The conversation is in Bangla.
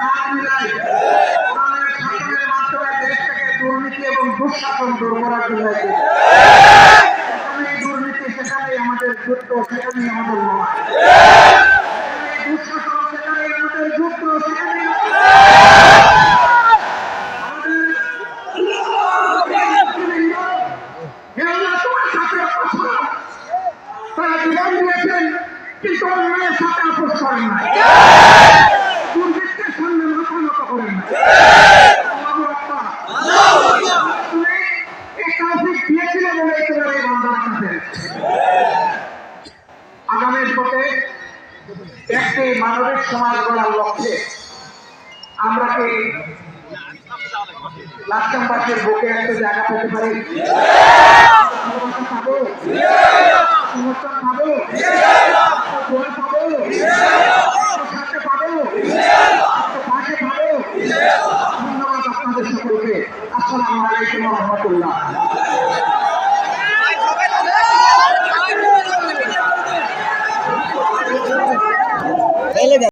কাজ মিলাই কোরআনের শাসনের মাধ্যমে দেশ থেকে দুর্নীতি এবং দুঃশাসন দূর করার জন্য সেখানেই দুর্নীতি, সেখানেই আমাদের যুদ্ধ, সেখানেই আমাদের লড়াই, দুঃশাসন সেখানেই আমাদের যুদ্ধ, সেখানেই তারা জীবন দিয়েছেন কিন্তু অন্যায়ের সাথে আপোষ করেন না, দুর্বৃত্তের সামনে মাথা নত করেন না। দিয়েছিল বলে একেবারে বান্দার কাছে আগামীর পথে একটি মানবিক সমাজ গড়ার লক্ষ্যে আমরা কি লাকসামবাসীর বুকে একটা জায়গা পেতে পারি? পাবো, সমর্থন পাবো, দোয়া পাবো, সাথে পাবো, পাশে পাবো। ধন্যবাদ আপনাদের সকলকে। আসসালামু আলাইকুম ওয়া রাহমাতুল্লাহ।